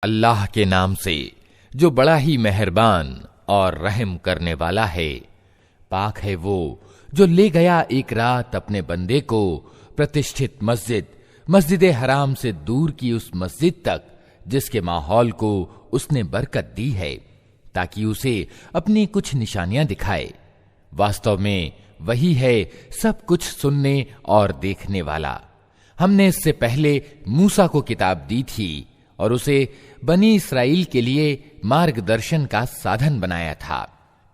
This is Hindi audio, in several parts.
अल्लाह के नाम से जो बड़ा ही मेहरबान और रहम करने वाला है। पाक है वो जो ले गया एक रात अपने बंदे को प्रतिष्ठित मस्जिद हराम से दूर की उस मस्जिद तक जिसके माहौल को उसने बरकत दी है, ताकि उसे अपनी कुछ निशानियां दिखाए। वास्तव में वही है सब कुछ सुनने और देखने वाला। हमने इससे पहले मूसा को किताब दी थी और उसे बनी इसराइल के लिए मार्गदर्शन का साधन बनाया था,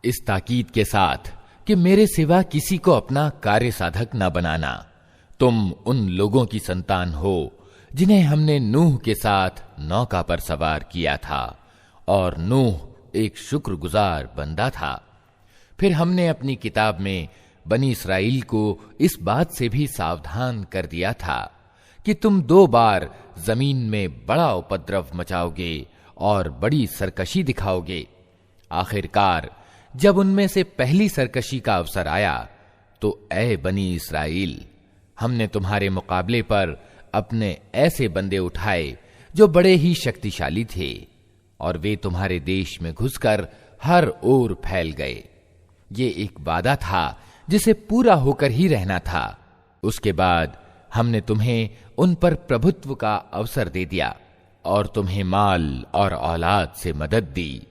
इस ताकीद के साथ कि मेरे सिवा किसी को अपना कार्य साधक न बनाना। तुम उन लोगों की संतान हो जिन्हें हमने नूह के साथ नौका पर सवार किया था, और नूह एक शुक्रगुजार बंदा था। फिर हमने अपनी किताब में बनी इसराइल को इस बात से भी सावधान कर दिया था कि तुम 2 बार जमीन में बड़ा उपद्रव मचाओगे और बड़ी सरकशी दिखाओगे। आखिरकार जब उनमें से पहली सरकशी का अवसर आया तो ऐ बनी इसराइल, हमने तुम्हारे मुकाबले पर अपने ऐसे बंदे उठाए जो बड़े ही शक्तिशाली थे, और वे तुम्हारे देश में घुसकर हर ओर फैल गए। ये एक वादा था जिसे पूरा होकर ही रहना था। उसके बाद हमने तुम्हें उन पर प्रभुत्व का अवसर दे दिया और तुम्हें माल और औलाद से मदद दी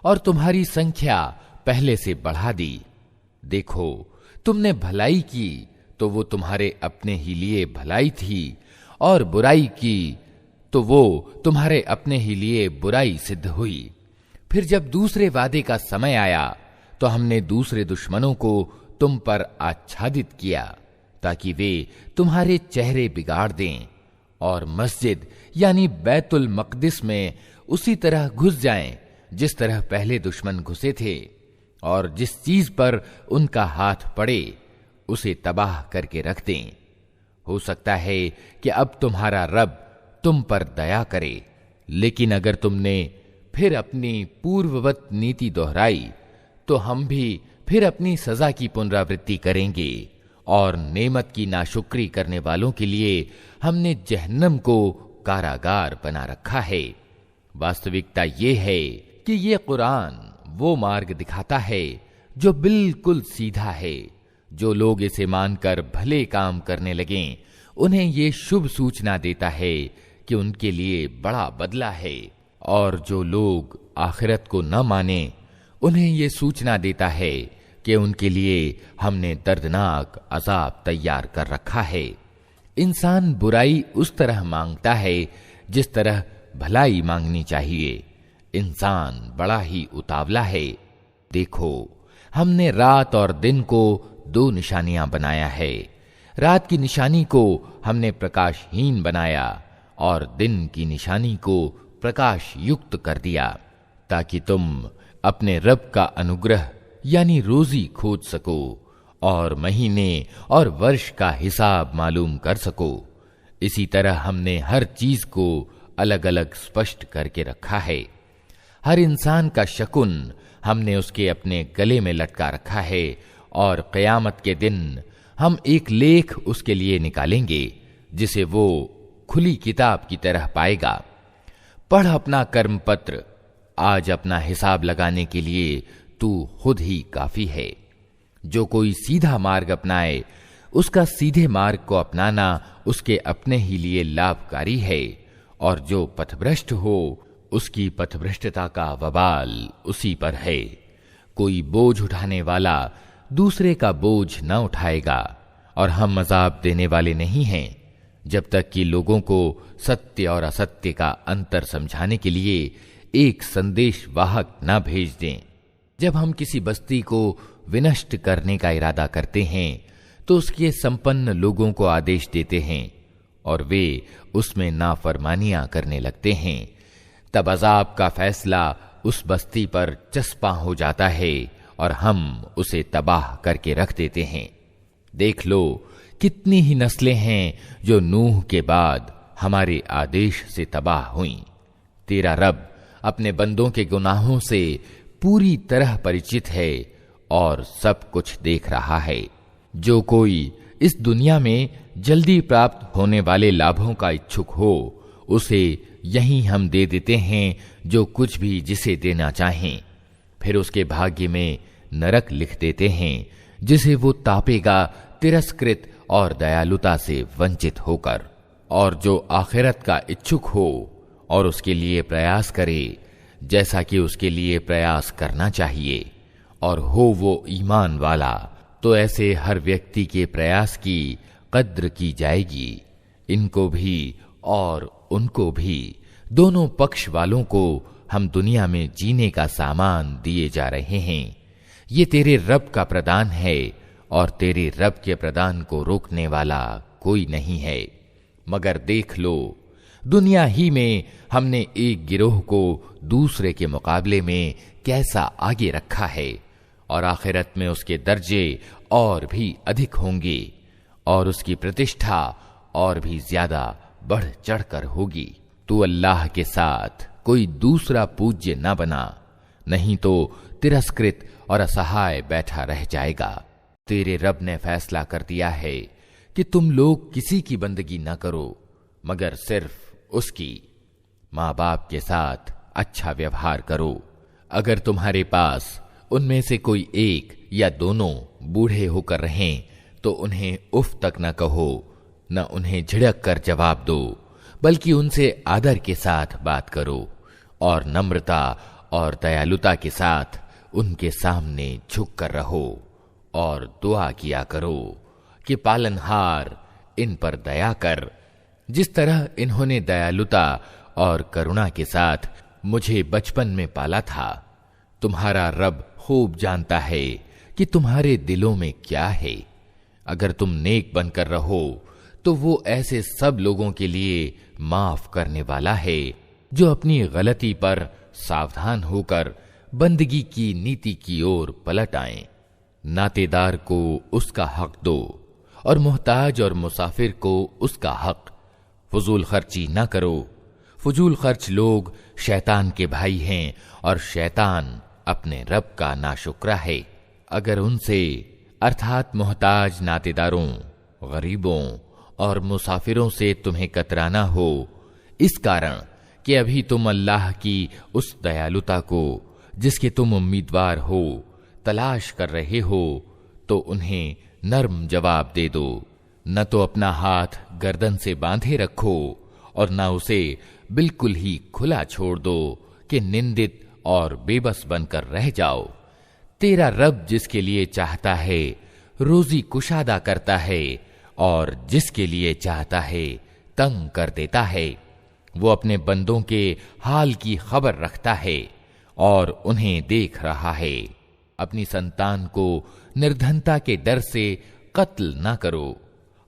और तुम्हारी संख्या पहले से बढ़ा दी। देखो, तुमने भलाई की तो वो तुम्हारे अपने ही लिए भलाई थी, और बुराई की तो वो तुम्हारे अपने ही लिए बुराई सिद्ध हुई। फिर जब दूसरे वादे का समय आया तो हमने दूसरे दुश्मनों को तुम पर आच्छादित किया, ताकि वे तुम्हारे चेहरे बिगाड़ दें और मस्जिद यानी बैतुल मक़दिस में उसी तरह घुस जाएं जिस तरह पहले दुश्मन घुसे थे, और जिस चीज पर उनका हाथ पड़े उसे तबाह करके रख दें। हो सकता है कि अब तुम्हारा रब तुम पर दया करे, लेकिन अगर तुमने फिर अपनी पूर्ववत नीति दोहराई तो हम भी फिर अपनी सजा की पुनरावृत्ति करेंगे, और नेमत की नाशुक्री करने वालों के लिए हमने जहन्नम को कारागार बना रखा है। वास्तविकता ये है कि ये कुरान वो मार्ग दिखाता है जो बिल्कुल सीधा है। जो लोग इसे मानकर भले काम करने लगें, उन्हें ये शुभ सूचना देता है कि उनके लिए बड़ा बदला है, और जो लोग आखिरत को न माने उन्हें ये सूचना देता है कि उनके लिए हमने दर्दनाक अजाब तैयार कर रखा है। इंसान बुराई उस तरह मांगता है जिस तरह भलाई मांगनी चाहिए। इंसान बड़ा ही उतावला है। देखो, हमने रात और दिन को 2 निशानियां बनाया है। रात की निशानी को हमने प्रकाशहीन बनाया और दिन की निशानी को प्रकाश युक्त कर दिया, ताकि तुम अपने रब का अनुग्रह यानी रोजी खोज सको और महीने और वर्ष का हिसाब मालूम कर सको। इसी तरह हमने हर चीज को अलग अलग स्पष्ट करके रखा है। हर इंसान का शकुन हमने उसके अपने गले में लटका रखा है, और क़यामत के दिन हम एक लेख उसके लिए निकालेंगे जिसे वो खुली किताब की तरह पाएगा। पढ़ अपना कर्म पत्र, आज अपना हिसाब लगाने के लिए तू खुद ही काफी है। जो कोई सीधा मार्ग अपनाए उसका सीधे मार्ग को अपनाना उसके अपने ही लिए लाभकारी है, और जो पथभ्रष्ट हो उसकी पथभ्रष्टता का वबाल उसी पर है। कोई बोझ उठाने वाला दूसरे का बोझ न उठाएगा, और हम अजाब देने वाले नहीं हैं जब तक कि लोगों को सत्य और असत्य का अंतर समझाने के लिए एक संदेश वाहक न भेज दें। जब हम किसी बस्ती को विनष्ट करने का इरादा करते हैं तो उसके संपन्न लोगों को आदेश देते हैं, और वे उसमें नाफरमानियां करने लगते हैं। तब अजाब का फैसला उस बस्ती पर चस्पा हो जाता है और हम उसे तबाह करके रख देते हैं। देख लो, कितनी ही नस्लें हैं जो नूह के बाद हमारे आदेश से तबाह हुईं। तेरा रब अपने बंदों के गुनाहों से पूरी तरह परिचित है और सब कुछ देख रहा है। जो कोई इस दुनिया में जल्दी प्राप्त होने वाले लाभों का इच्छुक हो, उसे यहीं हम दे देते हैं जो कुछ भी जिसे देना चाहें, फिर उसके भाग्य में नरक लिख देते हैं जिसे वो तापेगा तिरस्कृत और दयालुता से वंचित होकर। और जो आखिरत का इच्छुक हो और उसके लिए प्रयास करे जैसा कि उसके लिए प्रयास करना चाहिए, और हो वो ईमान वाला, तो ऐसे हर व्यक्ति के प्रयास की कद्र की जाएगी। इनको भी और उनको भी, दोनों पक्ष वालों को हम दुनिया में जीने का सामान दिए जा रहे हैं। ये तेरे रब का प्रदान है और तेरे रब के प्रदान को रोकने वाला कोई नहीं है। मगर देख लो, दुनिया ही में हमने एक गिरोह को दूसरे के मुकाबले में कैसा आगे रखा है, और आखिरत में उसके दर्जे और भी अधिक होंगे और उसकी प्रतिष्ठा और भी ज्यादा बढ़ चढ़कर होगी। तू अल्लाह के साथ कोई दूसरा पूज्य न बना, नहीं तो तिरस्कृत और असहाय बैठा रह जाएगा। तेरे रब ने फैसला कर दिया है कि तुम लोग किसी की बंदगी न करो मगर सिर्फ उसकी। माँ बाप के साथ अच्छा व्यवहार करो। अगर तुम्हारे पास उनमें से कोई एक या दोनों बूढ़े होकर रहें तो उन्हें उफ तक न कहो, न उन्हें झिड़क कर जवाब दो, बल्कि उनसे आदर के साथ बात करो और नम्रता और दयालुता के साथ उनके सामने झुक कर रहो और दुआ किया करो कि पालनहार इन पर दया कर, जिस तरह इन्होंने दयालुता और करुणा के साथ मुझे बचपन में पाला था। तुम्हारा रब खूब जानता है कि तुम्हारे दिलों में क्या है। अगर तुम नेक बनकर रहो तो वो ऐसे सब लोगों के लिए माफ करने वाला है जो अपनी गलती पर सावधान होकर बंदगी की नीति की ओर पलट आए। नातेदार को उसका हक दो और मोहताज और मुसाफिर को उसका हक। फजूल खर्ची ना करो। फजूल खर्च लोग शैतान के भाई हैं और शैतान अपने रब का नाशुक्रा है। अगर उनसे अर्थात मोहताज नातेदारों, गरीबों और मुसाफिरों से तुम्हें कतराना हो, इस कारण कि अभी तुम अल्लाह की उस दयालुता को जिसके तुम उम्मीदवार हो तलाश कर रहे हो, तो उन्हें नर्म जवाब दे दो। न तो अपना हाथ गर्दन से बांधे रखो और न उसे बिल्कुल ही खुला छोड़ दो कि निंदित और बेबस बनकर रह जाओ। तेरा रब जिसके लिए चाहता है रोजी कुशादा करता है और जिसके लिए चाहता है तंग कर देता है। वो अपने बंदों के हाल की खबर रखता है और उन्हें देख रहा है। अपनी संतान को निर्धनता के डर से कत्ल ना करो।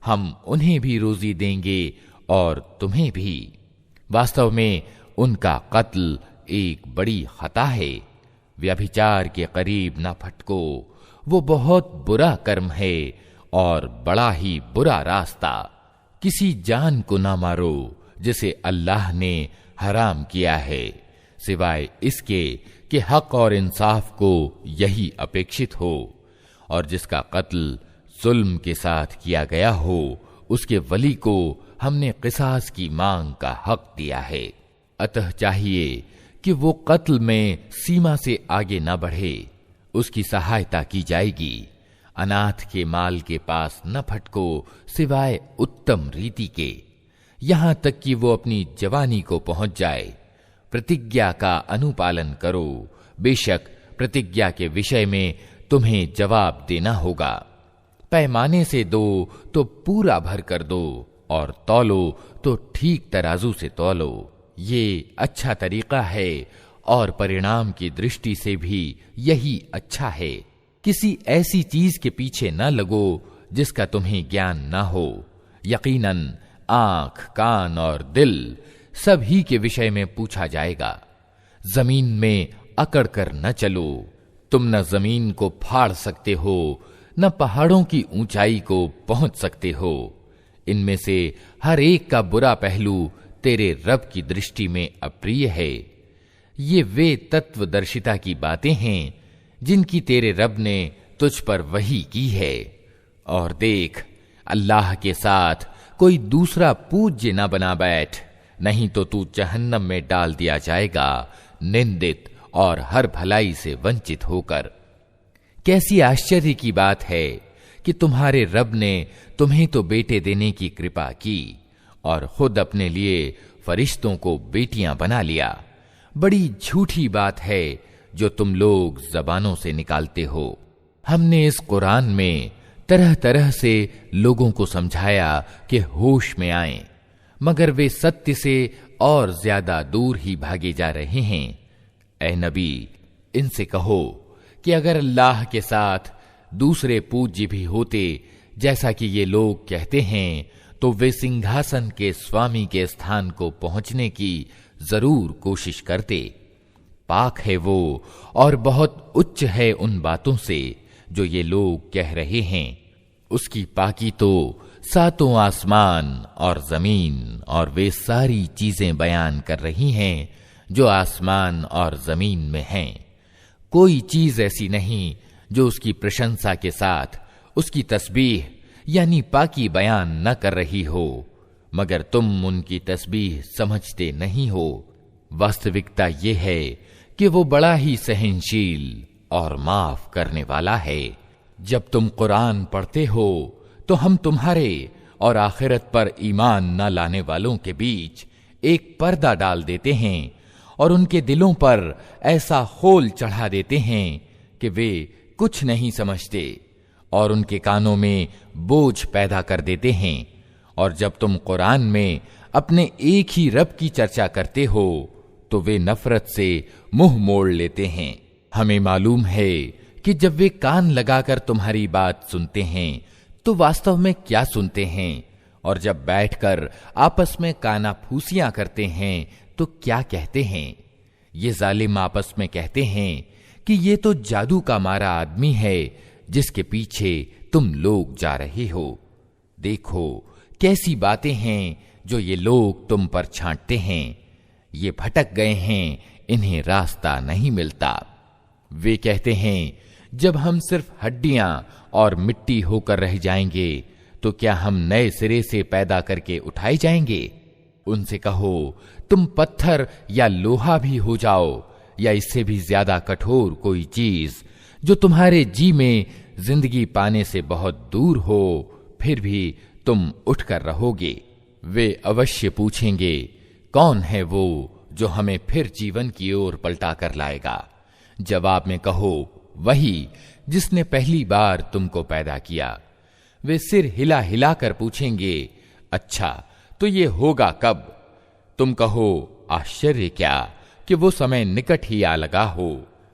हम उन्हें भी रोजी देंगे और तुम्हें भी। वास्तव में उनका कत्ल एक बड़ी खता है। व्यभिचार के करीब न फटको, वो बहुत बुरा कर्म है और बड़ा ही बुरा रास्ता। किसी जान को ना मारो जिसे अल्लाह ने हराम किया है, सिवाय इसके कि हक और इंसाफ को यही अपेक्षित हो, और जिसका कत्ल जुल्म के साथ किया गया हो उसके वली को हमने किसास की मांग का हक दिया है। अतः चाहिए कि वो कत्ल में सीमा से आगे न बढ़े, उसकी सहायता की जाएगी। अनाथ के माल के पास न फटको सिवाय उत्तम रीति के, यहां तक कि वो अपनी जवानी को पहुंच जाए। प्रतिज्ञा का अनुपालन करो। बेशक प्रतिज्ञा के विषय में तुम्हें जवाब देना होगा। पैमाने से दो तो पूरा भर कर दो और तौलो तो ठीक तराजू से तौलो। ये अच्छा तरीका है और परिणाम की दृष्टि से भी यही अच्छा है। किसी ऐसी चीज के पीछे न लगो जिसका तुम्हें ज्ञान न हो। यकीनन आंख, कान और दिल सभी के विषय में पूछा जाएगा। जमीन में अकड़ कर न चलो। तुम न जमीन को फाड़ सकते हो न पहाड़ों की ऊंचाई को पहुंच सकते हो। इनमें से हर एक का बुरा पहलू तेरे रब की दृष्टि में अप्रिय है। ये वे तत्वदर्शिता की बातें हैं जिनकी तेरे रब ने तुझ पर वही की है। और देख, अल्लाह के साथ कोई दूसरा पूज्य न बना बैठ, नहीं तो तू जहन्नम में डाल दिया जाएगा, निंदित और हर भलाई से वंचित होकर। कैसी आश्चर्य की बात है कि तुम्हारे रब ने तुम्हें तो बेटे देने की कृपा की और खुद अपने लिए फरिश्तों को बेटियां बना लिया। बड़ी झूठी बात है जो तुम लोग जबानों से निकालते हो। हमने इस कुरान में तरह तरह से लोगों को समझाया कि होश में आएं, मगर वे सत्य से और ज्यादा दूर ही भागे जा रहे हैं। ऐ नबी, इनसे कहो कि अगर अल्लाह के साथ दूसरे पूज्य भी होते, जैसा कि ये लोग कहते हैं, तो वे सिंहासन के स्वामी के स्थान को पहुंचने की जरूर कोशिश करते। पाक है वो और बहुत उच्च है उन बातों से जो ये लोग कह रहे हैं। उसकी पाकी तो सातों आसमान और जमीन और वे सारी चीजें बयान कर रही हैं जो आसमान और जमीन में हैं। कोई चीज ऐसी नहीं जो उसकी प्रशंसा के साथ उसकी तस्बीह यानी पाकी बयान न कर रही हो, मगर तुम उनकी तस्बीह समझते नहीं हो। वास्तविकता ये है कि वो बड़ा ही सहनशील और माफ करने वाला है। जब तुम कुरान पढ़ते हो तो हम तुम्हारे और आखिरत पर ईमान न लाने वालों के बीच एक पर्दा डाल देते हैं और उनके दिलों पर ऐसा खोल चढ़ा देते हैं कि वे कुछ नहीं समझते और उनके कानों में बोझ पैदा कर देते हैं। और जब तुम कुरान में अपने एक ही रब की चर्चा करते हो तो वे नफरत से मुंह मोड़ लेते हैं। हमें मालूम है कि जब वे कान लगाकर तुम्हारी बात सुनते हैं तो वास्तव में क्या सुनते हैं, और जब बैठकर आपस में कानाफूसियां करते हैं तो क्या कहते हैं। ये जालिम आपस में कहते हैं कि ये तो जादू का मारा आदमी है जिसके पीछे तुम लोग जा रहे हो। देखो कैसी बातें हैं जो ये लोग तुम पर छांटते हैं। ये भटक गए हैं, इन्हें रास्ता नहीं मिलता। वे कहते हैं जब हम सिर्फ हड्डियां और मिट्टी होकर रह जाएंगे तो क्या हम नए सिरे से पैदा करके उठाए जाएंगे। उनसे कहो तुम पत्थर या लोहा भी हो जाओ या इससे भी ज्यादा कठोर कोई चीज जो तुम्हारे जी में जिंदगी पाने से बहुत दूर हो, फिर भी तुम उठकर रहोगे। वे अवश्य पूछेंगे कौन है वो जो हमें फिर जीवन की ओर पलटा कर लाएगा। जवाब में कहो वही जिसने पहली बार तुमको पैदा किया। वे सिर हिला हिला कर पूछेंगे अच्छा तो ये होगा कब। तुम कहो आश्चर्य क्या कि वो समय निकट ही आ लगा हो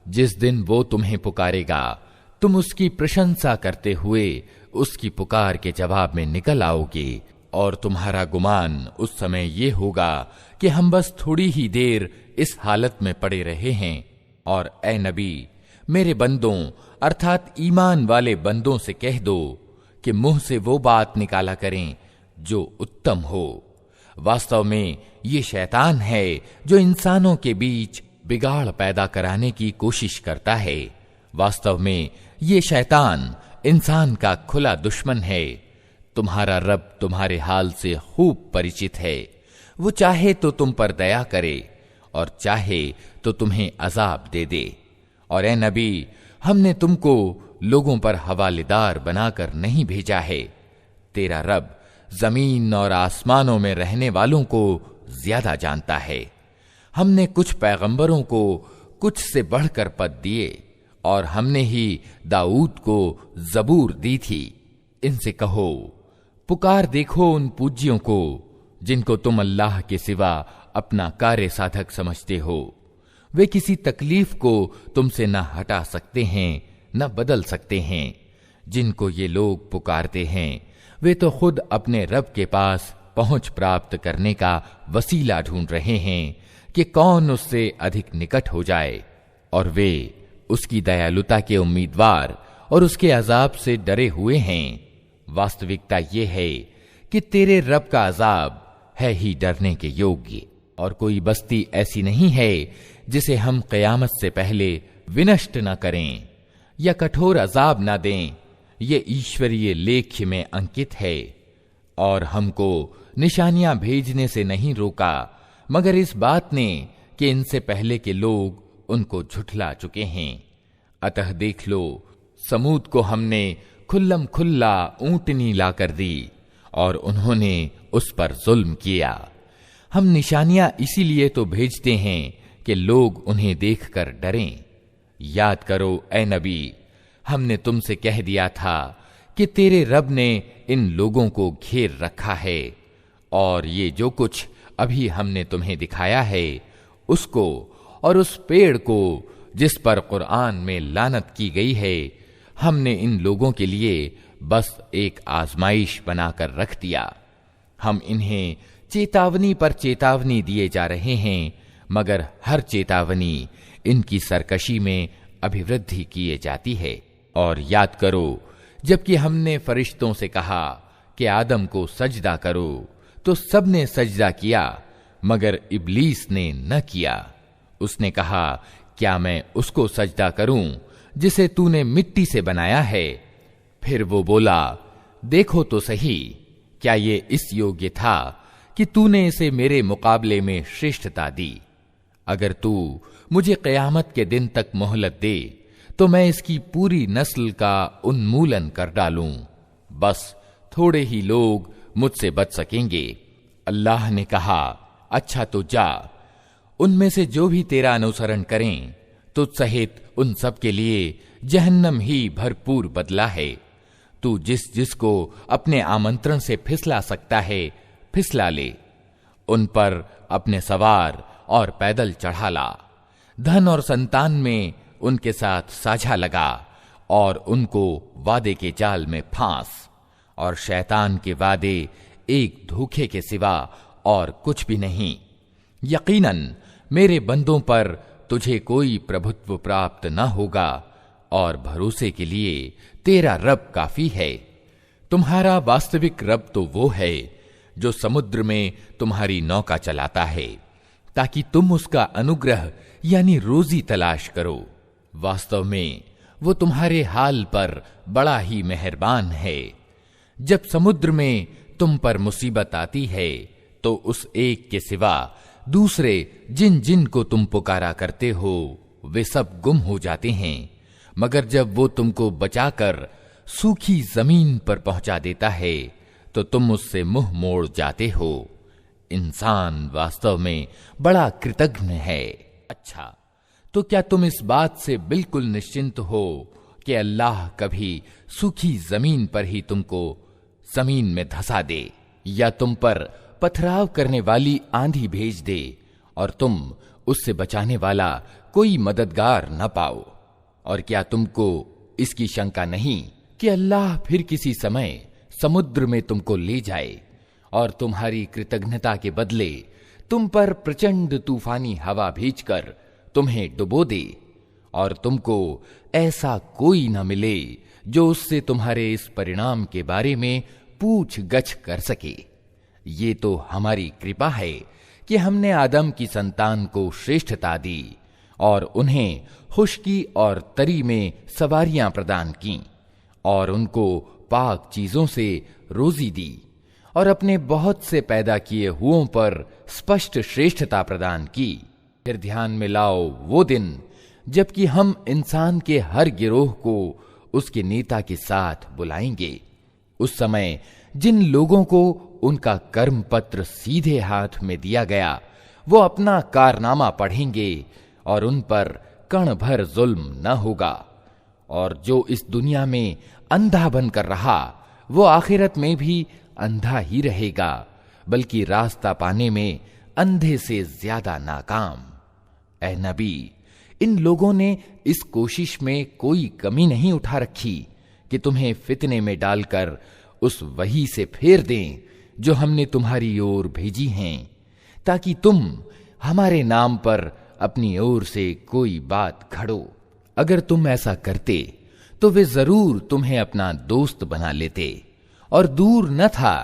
जिस दिन वो तुम्हें पुकारेगा, तुम उसकी प्रशंसा करते हुए उसकी पुकार के जवाब में निकल आओगे और तुम्हारा गुमान उस समय ये होगा कि हम बस थोड़ी ही देर इस हालत में पड़े रहे हैं। और ए नबी, मेरे बंदों अर्थात ईमान वाले बंदों से कह दो कि मुंह से वो बात निकाला करें जो उत्तम हो। वास्तव में ये शैतान है जो इंसानों के बीच बिगाड़ पैदा कराने की कोशिश करता है। वास्तव में ये शैतान इंसान का खुला दुश्मन है। तुम्हारा रब तुम्हारे हाल से खूब परिचित है। वो चाहे तो तुम पर दया करे और चाहे तो तुम्हें अजाब दे दे। और ए नबी, हमने तुमको लोगों पर हवालेदार बनाकर नहीं भेजा है। तेरा रब जमीन और आसमानों में रहने वालों को ज्यादा जानता है। हमने कुछ पैगंबरों को कुछ से बढ़कर पद दिए और हमने ही दाऊद को जबूर दी थी। इनसे कहो पुकार देखो उन पूज्यों को जिनको तुम अल्लाह के सिवा अपना कार्य साधक समझते हो। वे किसी तकलीफ को तुमसे न हटा सकते हैं न बदल सकते हैं। जिनको ये लोग पुकारते हैं वे तो खुद अपने रब के पास पहुंच प्राप्त करने का वसीला ढूंढ रहे हैं कि कौन उससे अधिक निकट हो जाए, और वे उसकी दयालुता के उम्मीदवार और उसके अजाब से डरे हुए हैं। वास्तविकता ये है कि तेरे रब का अजाब है ही डरने के योग्य, और कोई बस्ती ऐसी नहीं है जिसे हम क़यामत से पहले विनष्ट न करें या कठोर अजाब न दें। ये ईश्वरीय लेख्य में अंकित है। और हमको निशानियां भेजने से नहीं रोका मगर इस बात ने कि इनसे पहले के लोग उनको झुठला चुके हैं। अतः देख लो, समूद को हमने खुल्लम खुल्ला ऊंटनी लाकर दी और उन्होंने उस पर जुल्म किया। हम निशानियां इसीलिए तो भेजते हैं कि लोग उन्हें देखकर डरें। याद करो ए नबी, हमने तुमसे कह दिया था कि तेरे रब ने इन लोगों को घेर रखा है और ये जो कुछ अभी हमने तुम्हें दिखाया है उसको और उस पेड़ को जिस पर कुरान में लानत की गई है, हमने इन लोगों के लिए बस एक आजमाइश बनाकर रख दिया। हम इन्हें चेतावनी पर चेतावनी दिए जा रहे हैं, मगर हर चेतावनी इनकी सरकशी में अभिवृद्धि किए जाती है। और याद करो, जबकि हमने फरिश्तों से कहा कि आदम को सजदा करो तो सबने सजदा किया, मगर इब्लीस ने न किया। उसने कहा, क्या मैं उसको सजदा करूं जिसे तूने मिट्टी से बनाया है? फिर वो बोला, देखो तो सही, क्या ये इस योग्य था कि तूने इसे मेरे मुकाबले में श्रेष्ठता दी? अगर तू मुझे क़यामत के दिन तक मोहलत दे तो मैं इसकी पूरी नस्ल का उन्मूलन कर डालूं। बस थोड़े ही लोग मुझसे बच सकेंगे। अल्लाह ने कहा, अच्छा तो जा, उनमें से जो भी तेरा अनुसरण करें तुझ सहित उन सब के लिए जहन्नम ही भरपूर बदला है। तू जिसको अपने आमंत्रण से फिसला सकता है फिसला ले, उन पर अपने सवार और पैदल चढ़ा ला। धन और संतान में उनके साथ साझा लगा और उनको वादे के जाल में फांस, और शैतान के वादे एक धोखे के सिवा और कुछ भी नहीं। यकीनन मेरे बंदों पर तुझे कोई प्रभुत्व प्राप्त न होगा और भरोसे के लिए तेरा रब काफी है। तुम्हारा वास्तविक रब तो वो है जो समुद्र में तुम्हारी नौका चलाता है ताकि तुम उसका अनुग्रह यानी रोजी तलाश करो। वास्तव में वो तुम्हारे हाल पर बड़ा ही मेहरबान है। जब समुद्र में तुम पर मुसीबत आती है तो उस एक के सिवा दूसरे जिन जिन को तुम पुकारा करते हो वे सब गुम हो जाते हैं, मगर जब वो तुमको बचाकर सूखी जमीन पर पहुंचा देता है तो तुम उससे मुंह मोड़ जाते हो। इंसान वास्तव में बड़ा कृतघ्न है। अच्छा, तो क्या तुम इस बात से बिल्कुल निश्चिंत हो कि अल्लाह कभी सूखी जमीन पर ही तुमको जमीन में धंसा दे, या तुम पर पथराव करने वाली आंधी भेज दे और तुम उससे बचाने वाला कोई मददगार न पाओ? और क्या तुमको इसकी शंका नहीं कि अल्लाह फिर किसी समय समुद्र में तुमको ले जाए और तुम्हारी कृतज्ञता के बदले तुम पर प्रचंड तूफानी हवा भेजकर तुम्हें डुबो दे और तुमको ऐसा कोई न मिले जो उससे तुम्हारे इस परिणाम के बारे में पूछ गछ कर सके? ये तो हमारी कृपा है कि हमने आदम की संतान को श्रेष्ठता दी और उन्हें खुशकी और तरी में सवारियां प्रदान की और उनको पाक चीजों से रोजी दी और अपने बहुत से पैदा किए हुओं पर स्पष्ट श्रेष्ठता प्रदान की। फिर ध्यान में लाओ वो दिन जबकि हम इंसान के हर गिरोह को उसके नेता के साथ बुलाएंगे। उस समय जिन लोगों को उनका कर्म पत्र सीधे हाथ में दिया गया वो अपना कारनामा पढ़ेंगे और उन पर कण भर जुल्म न होगा, और जो इस दुनिया में अंधा बनकर रहा वो आखिरत में भी अंधा ही रहेगा, बल्कि रास्ता पाने में अंधे से ज्यादा नाकाम। ऐ नबी, इन लोगों ने इस कोशिश में कोई कमी नहीं उठा रखी कि तुम्हें फितने में डालकर उस वही से फेर दें जो हमने तुम्हारी ओर भेजी हैं, ताकि तुम हमारे नाम पर अपनी ओर से कोई बात घड़ो। अगर तुम ऐसा करते तो वे जरूर तुम्हें अपना दोस्त बना लेते, और दूर न था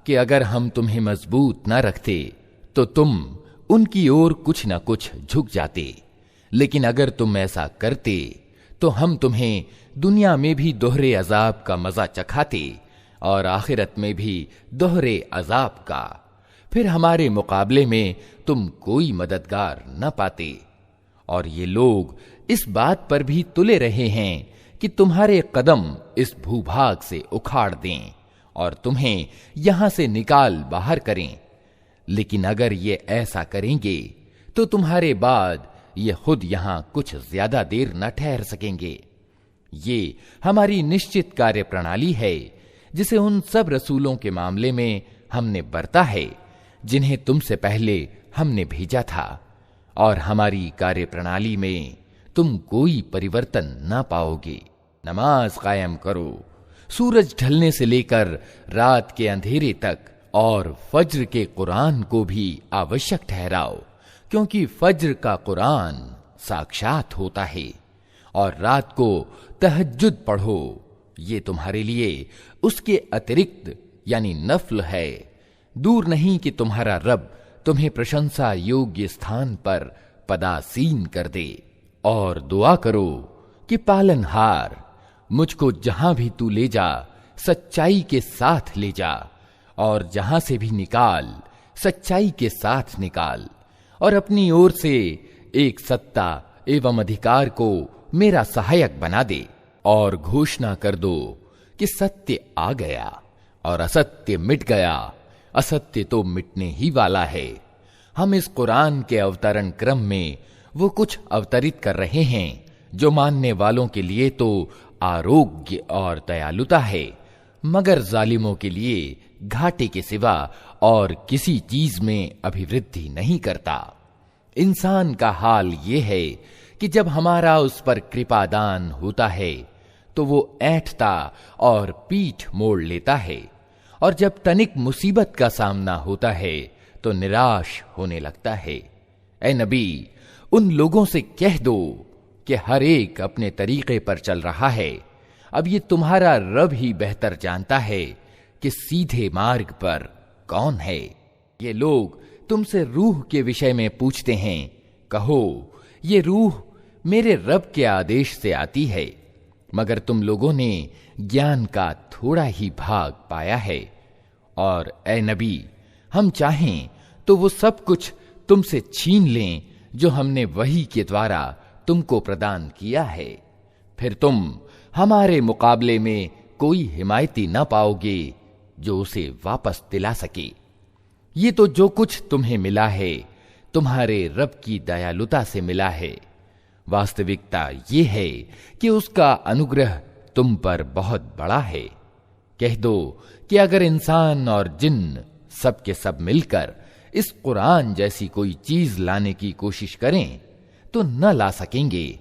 कि अगर हम तुम्हें मजबूत न रखते तो तुम उनकी ओर कुछ न कुछ झुक जाते। लेकिन अगर तुम ऐसा करते तो हम तुम्हें दुनिया में भी दोहरे अजाब का मजा चखाते और आखिरत में भी दोहरे अजाब का। फिर हमारे मुकाबले में तुम कोई मददगार न पाते। और ये लोग इस बात पर भी तुले रहे हैं कि तुम्हारे कदम इस भूभाग से उखाड़ दें और तुम्हें यहां से निकाल बाहर करें। लेकिन अगर ये ऐसा करेंगे तो तुम्हारे बाद ये खुद यहां कुछ ज्यादा देर न ठहर सकेंगे। ये हमारी निश्चित कार्य प्रणाली है जिसे उन सब रसूलों के मामले में हमने बरता है जिन्हें तुमसे पहले हमने भेजा था, और हमारी कार्य प्रणाली में तुम कोई परिवर्तन ना पाओगे। नमाज कायम करो सूरज ढलने से लेकर रात के अंधेरे तक, और फज्र के कुरान को भी आवश्यक ठहराओ, क्योंकि फज्र का कुरान साक्षात होता है। और रात को तहज्जुद पढ़ो, ये तुम्हारे लिए उसके अतिरिक्त यानी नफल है। दूर नहीं कि तुम्हारा रब तुम्हें प्रशंसा योग्य स्थान पर पदासीन कर दे। और दुआ करो कि पालनहार मुझको जहां भी तू ले जा सच्चाई के साथ ले जा, और जहां से भी निकाल सच्चाई के साथ निकाल, और अपनी ओर से एक सत्ता एवं अधिकार को मेरा सहायक बना दे। और घोषणा कर दो कि सत्य आ गया और असत्य मिट गया। असत्य तो मिटने ही वाला है। हम इस कुरान के अवतरण क्रम में वो कुछ अवतरित कर रहे हैं जो मानने वालों के लिए तो आरोग्य और दयालुता है, मगर जालिमों के लिए घाटे के सिवा और किसी चीज में अभिवृद्धि नहीं करता। इंसान का हाल ये है कि जब हमारा उस पर कृपादान होता है तो वो ऐंठता और पीठ मोड़ लेता है, और जब तनिक मुसीबत का सामना होता है तो निराश होने लगता है। ऐ नबी, उन लोगों से कह दो कि हर एक अपने तरीके पर चल रहा है। अब ये तुम्हारा रब ही बेहतर जानता है कि सीधे मार्ग पर कौन है। ये लोग तुमसे रूह के विषय में पूछते हैं। कहो, ये रूह मेरे रब के आदेश से आती है, मगर तुम लोगों ने ज्ञान का थोड़ा ही भाग पाया है। और ऐ नबी, हम चाहें तो वो सब कुछ तुमसे छीन लें जो हमने वही के द्वारा तुमको प्रदान किया है। फिर तुम हमारे मुकाबले में कोई हिमायती न पाओगे जो उसे वापस दिला सके। ये तो जो कुछ तुम्हें मिला है तुम्हारे रब की दयालुता से मिला है। वास्तविकता ये है कि उसका अनुग्रह तुम पर बहुत बड़ा है। कह दो कि अगर इंसान और जिन्न सब के सब मिलकर इस कुरान जैसी कोई चीज लाने की कोशिश करें तो न ला सकेंगे,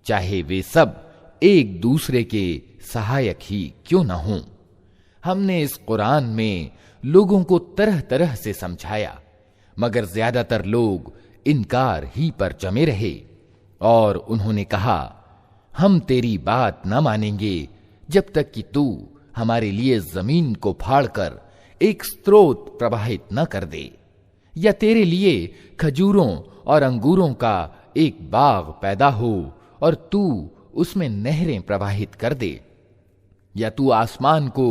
चाहे वे सब एक दूसरे के सहायक ही क्यों न हों। हमने इस कुरान में लोगों को तरह तरह से समझाया, मगर ज्यादातर लोग इनकार ही पर जमे रहे, और उन्होंने कहा, हम तेरी बात न मानेंगे जब तक कि तू हमारे लिए जमीन को फाड़कर एक स्रोत प्रवाहित न कर दे, या तेरे लिए खजूरों और अंगूरों का एक बाग पैदा हो और तू उसमें नहरें प्रवाहित कर दे, या तू आसमान को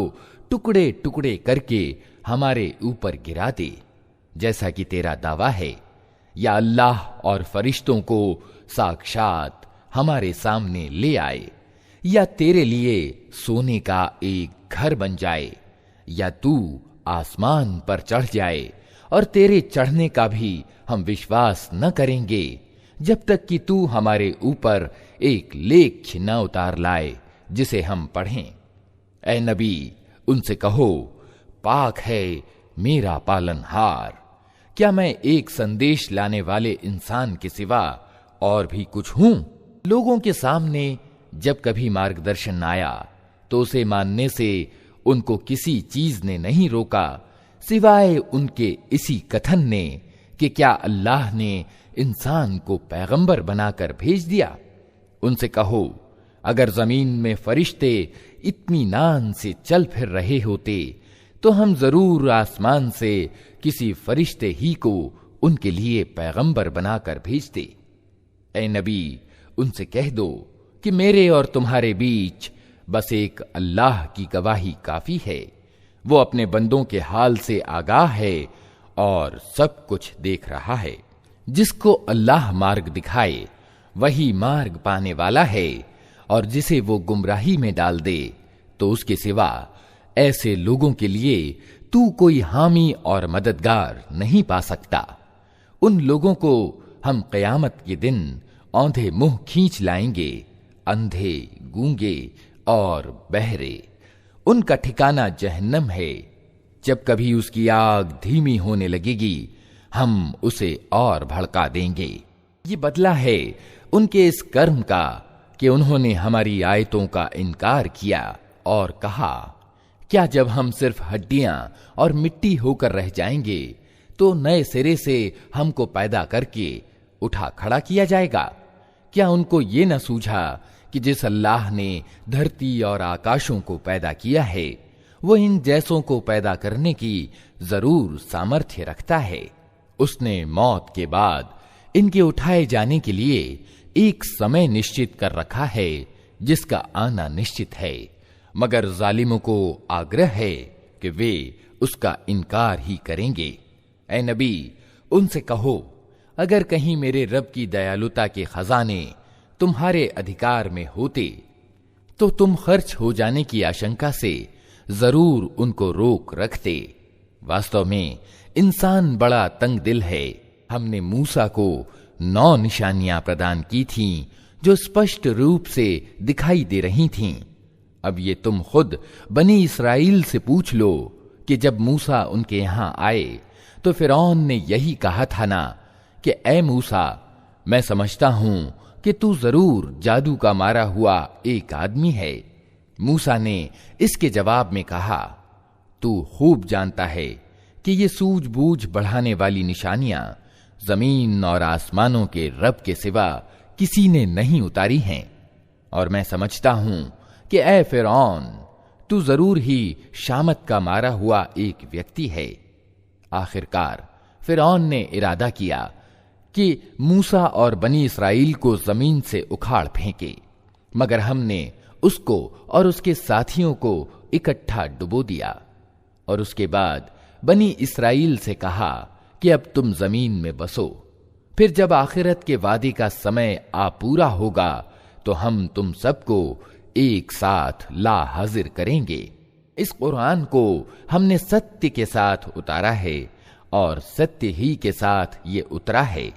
टुकड़े टुकड़े करके हमारे ऊपर गिरा दे जैसा कि तेरा दावा है, या अल्लाह और फरिश्तों को साक्षात हमारे सामने ले आए, या तेरे लिए सोने का एक घर बन जाए, या तू आसमान पर चढ़ जाए और तेरे चढ़ने का भी हम विश्वास न करेंगे जब तक कि तू हमारे ऊपर एक लेख न उतार लाए जिसे हम पढ़ें। ऐ नबी, उनसे कहो, पाक है मेरा पालनहार, क्या मैं एक संदेश लाने वाले इंसान के सिवा और भी कुछ हूं? लोगों के सामने जब कभी मार्गदर्शन आया तो उसे मानने से उनको किसी चीज ने नहीं रोका सिवाय उनके इसी कथन ने कि क्या अल्लाह ने इंसान को पैगंबर बनाकर भेज दिया। उनसे कहो, अगर जमीन में फरिश्ते इत्मीनान से चल फिर रहे होते तो हम जरूर आसमान से किसी फरिश्ते ही को उनके लिए पैगंबर बनाकर भेजते। ऐ नबी, उनसे कह दो कि मेरे और तुम्हारे बीच बस एक अल्लाह की गवाही काफी है वो अपने बंदों के हाल से आगाह है और सब कुछ देख रहा है। जिसको अल्लाह मार्ग दिखाए वही मार्ग पाने वाला है, और जिसे वो गुमराही में डाल दे तो उसके सिवा ऐसे लोगों के लिए तू कोई हामी और मददगार नहीं पा सकता। उन लोगों को हम क़यामत के दिन औंधे मुंह खींच लाएंगे, अंधे, गूंगे और बहरे। उनका ठिकाना जहन्नम है। जब कभी उसकी आग धीमी होने लगेगी हम उसे और भड़का देंगे। ये बदला है उनके इस कर्म का कि उन्होंने हमारी आयतों का इनकार किया और कहा, क्या जब हम सिर्फ हड्डियां और मिट्टी होकर रह जाएंगे तो नए सिरे से हमको पैदा करके उठा खड़ा किया जाएगा? क्या उनको ये न सूझा कि जिस अल्लाह ने धरती और आकाशों को पैदा किया है वो इन जैसों को पैदा करने की जरूर सामर्थ्य रखता है। उसने मौत के बाद इनके उठाए जाने के लिए एक समय निश्चित कर रखा है जिसका आना निश्चित है, मगर जालिमों को आग्रह है कि वे उसका इनकार ही करेंगे। ऐ नबी, उनसे कहो, अगर कहीं मेरे रब की दयालुता के खजाने तुम्हारे अधिकार में होते तो तुम खर्च हो जाने की आशंका से जरूर उनको रोक रखते। वास्तव में इंसान बड़ा तंग दिल है। हमने मूसा को 9 निशानियां प्रदान की थीं जो स्पष्ट रूप से दिखाई दे रही थीं। अब ये तुम खुद बनी इस्राइल से पूछ लो कि जब मूसा उनके यहां आए तो फिरौन ने यही कहा था ना कि ऐ मूसा, मैं समझता हूं कि तू जरूर जादू का मारा हुआ एक आदमी है। मूसा ने इसके जवाब में कहा, तू खूब जानता है कि ये सूझबूझ बढ़ाने वाली निशानियां जमीन और आसमानों के रब के सिवा किसी ने नहीं उतारी हैं, और मैं समझता हूं कि ऐ फिरौन, तू जरूर ही शामत का मारा हुआ एक व्यक्ति है। आखिरकार फिरौन ने इरादा किया कि मूसा और बनी इस्राइल को जमीन से उखाड़ फेंके, मगर हमने उसको और उसके साथियों को इकट्ठा डुबो दिया। और उसके बाद बनी इस्राइल से कहा कि अब तुम जमीन में बसो, फिर जब आखिरत के वादे का समय आ पूरा होगा तो हम तुम सबको एक साथ ला हाजिर करेंगे। इस कुरान को हमने सत्य के साथ उतारा है और सत्य ही के साथ ये उतरा है।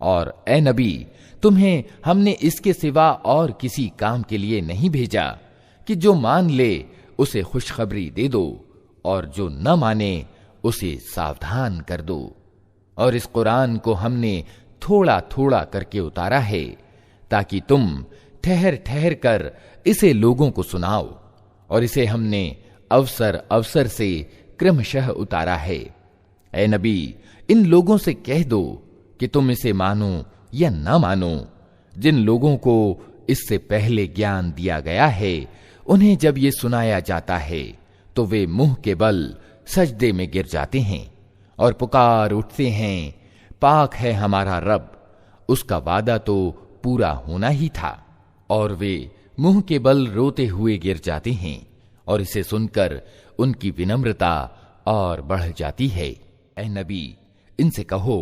और ए नबी, तुम्हें हमने इसके सिवा और किसी काम के लिए नहीं भेजा कि जो मान ले उसे खुशखबरी दे दो और जो न माने उसे सावधान कर दो। और इस कुरान को हमने थोड़ा थोड़ा करके उतारा है ताकि तुम ठहर ठहर कर इसे लोगों को सुनाओ, और इसे हमने अवसर अवसर से क्रमशः उतारा है। ए नबी, इन लोगों से कह दो कि तुम इसे मानो या न मानो। जिन लोगों को इससे पहले ज्ञान दिया गया है उन्हें जब ये सुनाया जाता है तो वे मुंह के बल सजदे में गिर जाते हैं और पुकार उठते हैं, पाक है हमारा रब, उसका वादा तो पूरा होना ही था। और वे मुंह के बल रोते हुए गिर जाते हैं और इसे सुनकर उनकी विनम्रता और बढ़ जाती है। ए नबी, इनसे कहो,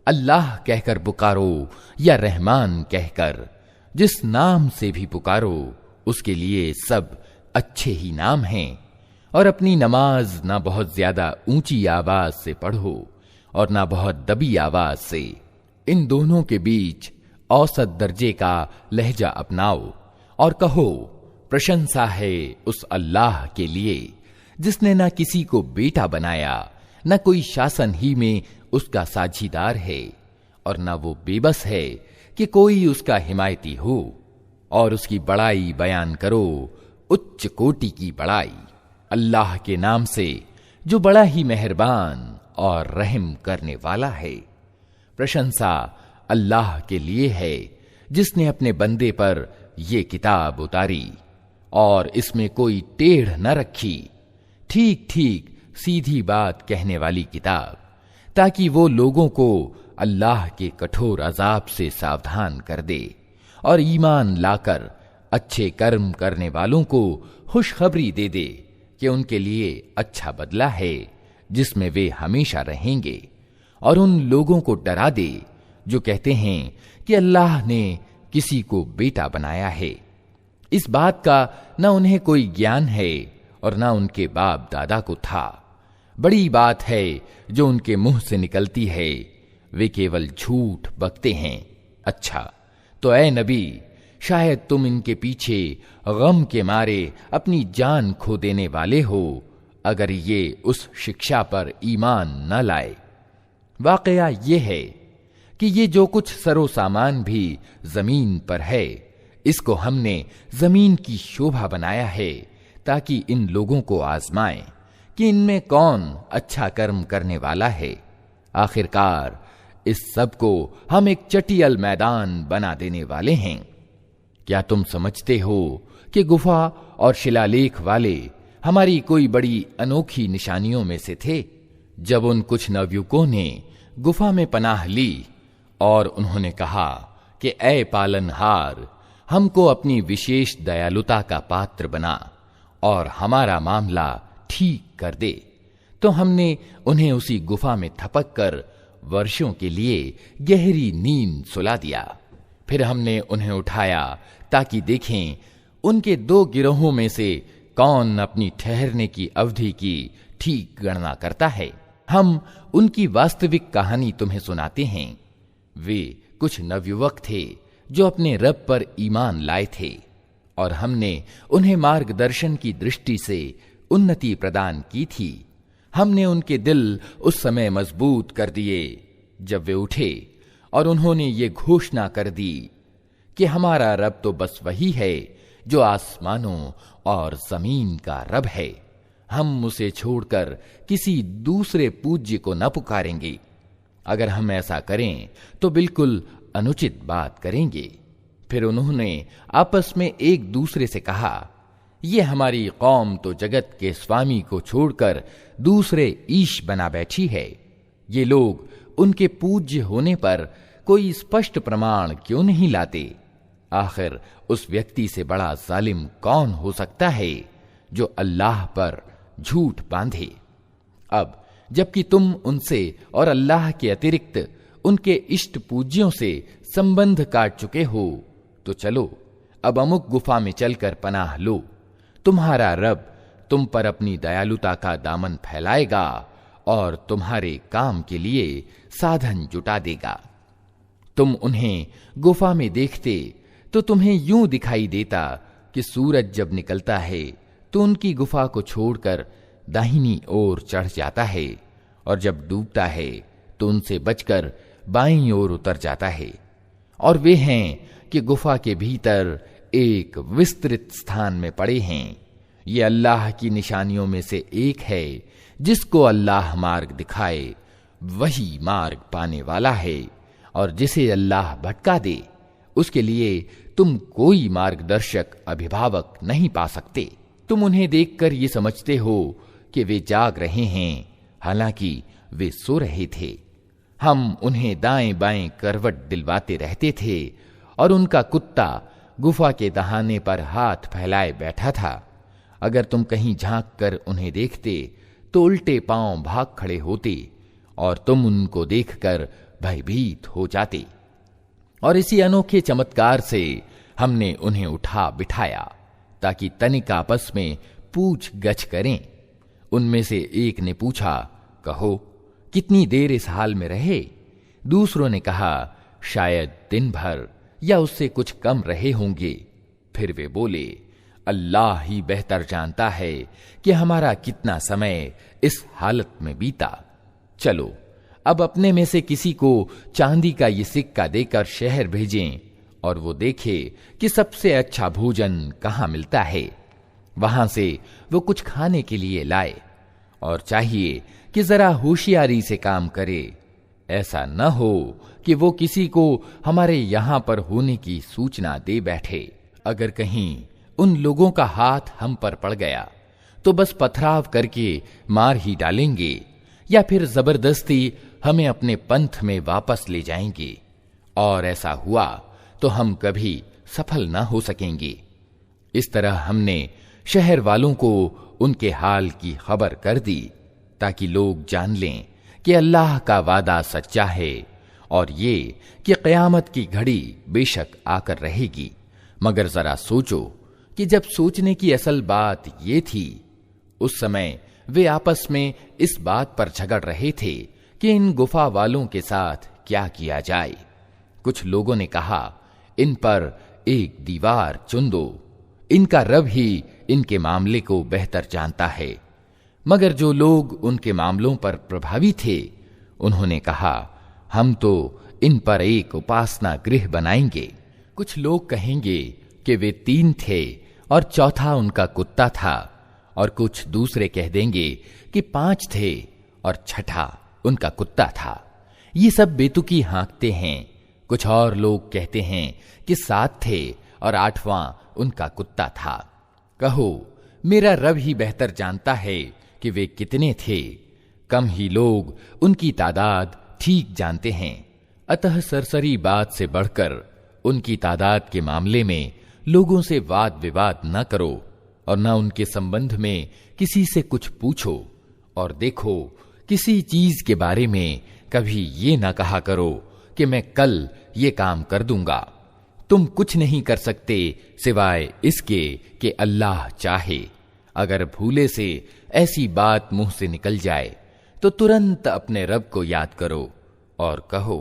अल्लाह कहकर पुकारो या रहमान कहकर, जिस नाम से भी पुकारो उसके लिए सब अच्छे ही नाम हैं। और अपनी नमाज ना बहुत ज्यादा ऊंची आवाज से पढ़ो और ना बहुत दबी आवाज से। इन दोनों के बीच औसत दर्जे का लहजा अपनाओ और कहो, प्रशंसा है उस अल्लाह के लिए जिसने ना किसी को बेटा बनाया, न कोई शासन ही में उसका साझीदार है, और न वो बेबस है कि कोई उसका हिमायती हो। और उसकी बड़ाई बयान करो, उच्च कोटि की बड़ाई, अल्लाह के नाम से जो बड़ा ही मेहरबान और रहम करने वाला है। प्रशंसा अल्लाह के लिए है जिसने अपने बंदे पर ये किताब उतारी और इसमें कोई टेढ़ न रखी, ठीक ठीक सीधी बात कहने वाली किताब, ताकि वो लोगों को अल्लाह के कठोर अजाब से सावधान कर दे और ईमान लाकर अच्छे कर्म करने वालों को खुशखबरी दे दे कि उनके लिए अच्छा बदला है जिसमें वे हमेशा रहेंगे, और उन लोगों को डरा दे जो कहते हैं कि अल्लाह ने किसी को बेटा बनाया है। इस बात का न उन्हें कोई ज्ञान है और न उनके बाप दादा को था। बड़ी बात है जो उनके मुंह से निकलती है, वे केवल झूठ बकते हैं। अच्छा, तो ऐ नबी, शायद तुम इनके पीछे गम के मारे अपनी जान खो देने वाले हो अगर ये उस शिक्षा पर ईमान न लाए। वाकया ये है कि ये जो कुछ सरो सामान भी जमीन पर है, इसको हमने जमीन की शोभा बनाया है ताकि इन लोगों को आजमाएं कि इनमें कौन अच्छा कर्म करने वाला है। आखिरकार इस सब को हम एक चटियल मैदान बना देने वाले हैं। क्या तुम समझते हो कि गुफा और शिलालेख वाले हमारी कोई बड़ी अनोखी निशानियों में से थे? जब उन कुछ नवयुवकों ने गुफा में पनाह ली और उन्होंने कहा कि ऐ पालनहार, हमको अपनी विशेष दयालुता का पात्र बना और हमारा मामला ठीक कर दे, तो हमने उन्हें उसी गुफा में थपक कर वर्षों के लिए गहरी नींद सुला दिया। फिर हमने उन्हें उठाया ताकि देखें उनके दो गिरोहों में से कौन अपनी ठहरने की अवधि की ठीक गणना करता है। हम उनकी वास्तविक कहानी तुम्हें सुनाते हैं। वे कुछ नवयुवक थे जो अपने रब पर ईमान लाए थे, और हमने उन्हें मार्गदर्शन की दृष्टि से उन्नति प्रदान की थी। हमने उनके दिल उस समय मजबूत कर दिए जब वे उठे और उन्होंने ये घोषणा कर दी कि हमारा रब तो बस वही है जो आसमानों और जमीन का रब है। हम उसे छोड़कर किसी दूसरे पूज्य को न पुकारेंगे। अगर हम ऐसा करें तो बिल्कुल अनुचित बात करेंगे। फिर उन्होंने आपस में एक दूसरे से कहा, ये हमारी कौम तो जगत के स्वामी को छोड़कर दूसरे ईश बना बैठी है। ये लोग उनके पूज्य होने पर कोई स्पष्ट प्रमाण क्यों नहीं लाते? आखिर उस व्यक्ति से बड़ा जालिम कौन हो सकता है जो अल्लाह पर झूठ बांधे? अब जबकि तुम उनसे और अल्लाह के अतिरिक्त उनके इष्ट पूज्यों से संबंध काट चुके हो, तो चलो अब अमुक गुफा में चलकर पनाह लो। तुम्हारा रब तुम पर अपनी दयालुता का दामन फैलाएगा और तुम्हारे काम के लिए साधन जुटा देगा। तुम उन्हें गुफा में देखते तो तुम्हें यूं दिखाई देता कि सूरज जब निकलता है तो उनकी गुफा को छोड़कर दाहिनी ओर चढ़ जाता है, और जब डूबता है तो उनसे बचकर बाईं ओर उतर जाता है। और वे हैं कि गुफा के भीतर एक विस्तृत स्थान में पड़े हैं। ये अल्लाह की निशानियों में से एक है। जिसको अल्लाह मार्ग दिखाए वही मार्ग पाने वाला है, और जिसे अल्लाह भटका दे उसके लिए तुम कोई मार्गदर्शक अभिभावक नहीं पा सकते। तुम उन्हें देखकर ये समझते हो कि वे जाग रहे हैं, हालांकि वे सो रहे थे। हम उन्हें दाएं बाएं करवट दिलवाते रहते थे, और उनका कुत्ता गुफा के दहाने पर हाथ फैलाए बैठा था। अगर तुम कहीं झांक कर उन्हें देखते तो उल्टे पांव भाग खड़े होते, और तुम उनको देखकर भयभीत हो जाते। और इसी अनोखे चमत्कार से हमने उन्हें उठा बिठाया ताकि तनिक आपस में पूछ गछ करें। उनमें से एक ने पूछा, कहो कितनी देर इस हाल में रहे? दूसरों ने कहा, शायद दिन भर या उससे कुछ कम रहे होंगे। फिर वे बोले, अल्लाह ही बेहतर जानता है कि हमारा कितना समय इस हालत में बीता। चलो अब अपने में से किसी को चांदी का ये सिक्का देकर शहर भेजें, और वो देखे कि सबसे अच्छा भोजन कहाँ मिलता है। वहां से वो कुछ खाने के लिए लाए, और चाहिए कि जरा होशियारी से काम करे। ऐसा न हो कि वो किसी को हमारे यहां पर होने की सूचना दे बैठे। अगर कहीं उन लोगों का हाथ हम पर पड़ गया तो बस पथराव करके मार ही डालेंगे, या फिर जबरदस्ती हमें अपने पंथ में वापस ले जाएंगे, और ऐसा हुआ तो हम कभी सफल न हो सकेंगे। इस तरह हमने शहर वालों को उनके हाल की खबर कर दी ताकि लोग जान लें कि अल्लाह का वादा सच्चा है और ये कि क़यामत की घड़ी बेशक आकर रहेगी। मगर जरा सोचो कि जब सोचने की असल बात ये थी, उस समय वे आपस में इस बात पर झगड़ रहे थे कि इन गुफा वालों के साथ क्या किया जाए। कुछ लोगों ने कहा, इन पर एक दीवार चुन दो, इनका रब ही इनके मामले को बेहतर जानता है। मगर जो लोग उनके मामलों पर प्रभावी थे, उन्होंने कहा, हम तो इन पर एक उपासना गृह बनाएंगे। कुछ लोग कहेंगे कि वे 3 थे और चौथा उनका कुत्ता था, और कुछ दूसरे कह देंगे कि 5 थे और छठा उनका कुत्ता था। ये सब बेतुकी हाँकते हैं। कुछ और लोग कहते हैं कि 7 थे और 8वां उनका कुत्ता था। कहो, मेरा रब ही बेहतर जानता है कि वे कितने थे। कम ही लोग उनकी तादाद ठीक जानते हैं। अतः सरसरी बात से बढ़कर उनकी तादाद के मामले में लोगों से वाद विवाद न करो और न उनके संबंध में किसी से कुछ पूछो। और देखो, किसी चीज के बारे में कभी ये ना कहा करो कि मैं कल ये काम कर दूंगा। तुम कुछ नहीं कर सकते सिवाय इसके कि अल्लाह चाहे। अगर भूले से ऐसी बात मुंह से निकल जाए तो तुरंत अपने रब को याद करो और कहो,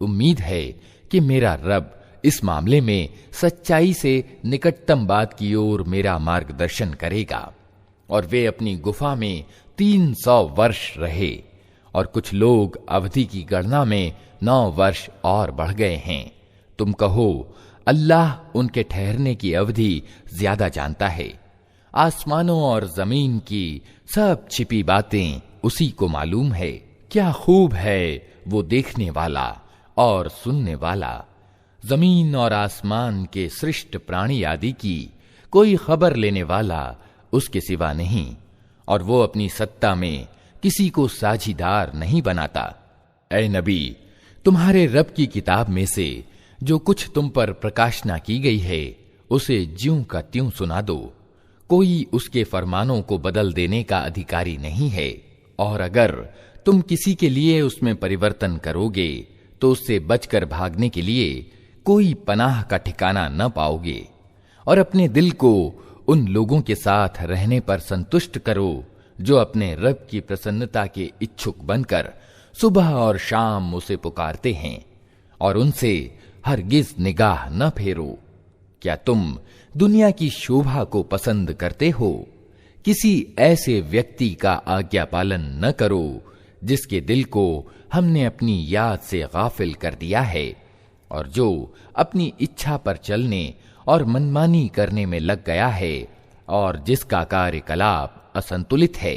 उम्मीद है कि मेरा रब इस मामले में सच्चाई से निकटतम बात की ओर मेरा मार्गदर्शन करेगा। और वे अपनी गुफा में 300 वर्ष रहे, और कुछ लोग अवधि की गणना में 9 वर्ष और बढ़ गए हैं। तुम कहो, अल्लाह उनके ठहरने की अवधि ज्यादा जानता है। आसमानों और जमीन की सब छिपी बातें उसी को मालूम है। क्या खूब है वो देखने वाला और सुनने वाला। जमीन और आसमान के सृष्ट प्राणी आदि की कोई खबर लेने वाला उसके सिवा नहीं, और वो अपनी सत्ता में किसी को साझीदार नहीं बनाता। ऐ नबी, तुम्हारे रब की किताब में से जो कुछ तुम पर प्रकाशना की गई है, उसे ज्यों का त्यों सुना दो। कोई उसके फरमानों को बदल देने का अधिकारी नहीं है, और अगर तुम किसी के लिए उसमें परिवर्तन करोगे तो उससे बचकर भागने के लिए कोई पनाह का ठिकाना न पाओगे। और अपने दिल को उन लोगों के साथ रहने पर संतुष्ट करो जो अपने रब की प्रसन्नता के इच्छुक बनकर सुबह और शाम उसे पुकारते हैं, और उनसे हरगिज निगाह न फेरो। क्या तुम दुनिया की शोभा को पसंद करते हो? किसी ऐसे व्यक्ति का आज्ञा पालन न करो जिसके दिल को हमने अपनी याद से गाफिल कर दिया है, और जो अपनी इच्छा पर चलने और मनमानी करने में लग गया है, और जिसका कार्यकलाप असंतुलित है।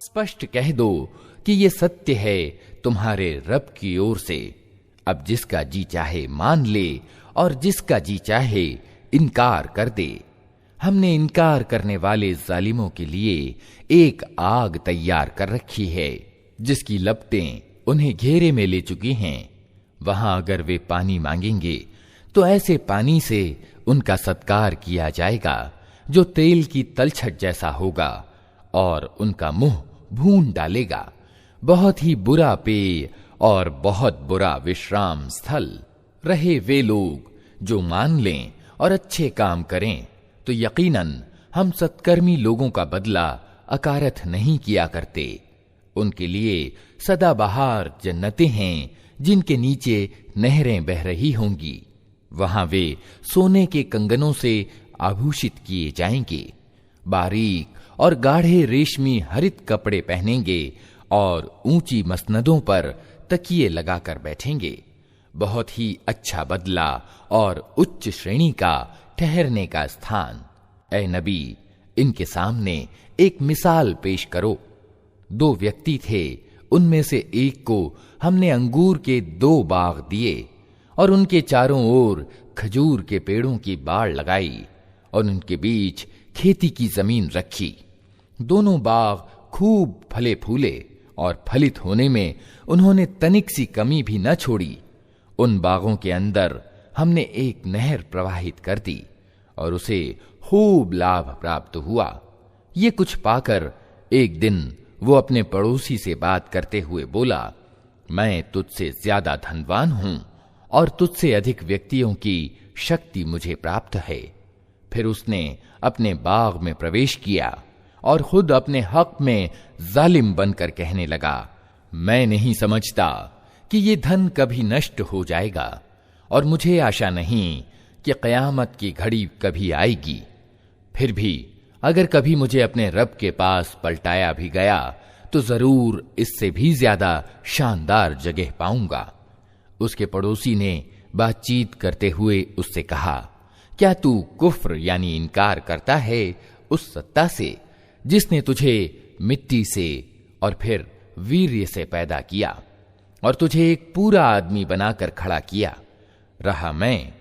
स्पष्ट कह दो कि ये सत्य है तुम्हारे रब की ओर से। अब जिसका जी चाहे मान ले और जिसका जी चाहे इनकार कर दे। हमने इनकार करने वाले जालिमों के लिए एक आग तैयार कर रखी है जिसकी लपटें उन्हें घेरे में ले चुकी हैं। वहां अगर वे पानी मांगेंगे तो ऐसे पानी से उनका सत्कार किया जाएगा जो तेल की तलछट जैसा होगा, और उनका मुंह भून डालेगा। बहुत ही बुरा पेय और बहुत बुरा विश्राम स्थल। रहे वे लोग जो मान लें और अच्छे काम करें, तो यकीनन हम सत्कर्मी लोगों का बदला अकारथ नहीं किया करते। उनके लिए सदाबहार जन्नतें हैं जिनके नीचे नहरें बह रही होंगी। वहां वे सोने के कंगनों से आभूषित किए जाएंगे। बारीक और गाढ़े रेशमी हरित कपड़े पहनेंगे और ऊंची मसनदों पर तकिए लगाकर बैठेंगे। बहुत ही अच्छा बदला और उच्च श्रेणी का ठहरने का स्थान। ऐ नबी, इनके सामने एक मिसाल पेश करो। 2 व्यक्ति थे, उनमें से एक को हमने अंगूर के 2 बाग दिए और उनके चारों ओर खजूर के पेड़ों की बाड़ लगाई और उनके बीच खेती की जमीन रखी। दोनों बाग खूब फले फूले और फलित होने में उन्होंने तनिक सी कमी भी न छोड़ी। उन बागों के अंदर हमने एक नहर प्रवाहित कर दी और उसे खूब लाभ प्राप्त हुआ। ये कुछ पाकर एक दिन वो अपने पड़ोसी से बात करते हुए बोला, मैं तुझसे ज्यादा धनवान हूं और तुझसे अधिक व्यक्तियों की शक्ति मुझे प्राप्त है। फिर उसने अपने बाग में प्रवेश किया और खुद अपने हक में जालिम बनकर कहने लगा, मैं नहीं समझता कि ये धन कभी नष्ट हो जाएगा और मुझे आशा नहीं कि क़यामत की घड़ी कभी आएगी। फिर भी अगर कभी मुझे अपने रब के पास पलटाया भी गया तो जरूर इससे भी ज्यादा शानदार जगह पाऊंगा। उसके पड़ोसी ने बातचीत करते हुए उससे कहा, क्या तू कुफ्र यानी इनकार करता है उस सत्ता से जिसने तुझे मिट्टी से और फिर वीर्य से पैदा किया और तुझे एक पूरा आदमी बनाकर खड़ा किया? रहा मैं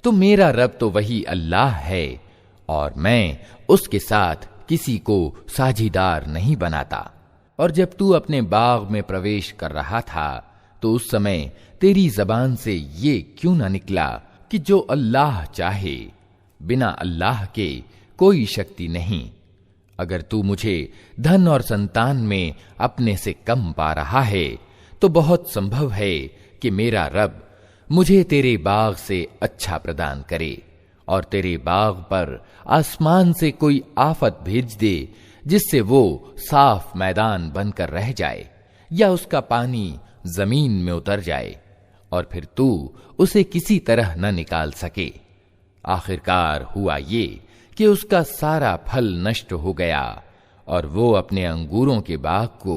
तो मेरा रब तो वही अल्लाह है और मैं उसके साथ किसी को साझीदार नहीं बनाता। और जब तू अपने बाग में प्रवेश कर रहा था तो उस समय तेरी जबान से ये क्यों ना निकला कि जो अल्लाह चाहे, बिना अल्लाह के कोई शक्ति नहीं। अगर तू मुझे धन और संतान में अपने से कम पा रहा है तो बहुत संभव है कि मेरा रब मुझे तेरे बाग से अच्छा प्रदान करे और तेरे बाग पर आसमान से कोई आफत भेज दे जिससे वो साफ मैदान बनकर रह जाए या उसका पानी जमीन में उतर जाए और फिर तू उसे किसी तरह न निकाल सके। आखिरकार हुआ ये कि उसका सारा फल नष्ट हो गया और वो अपने अंगूरों के बाग को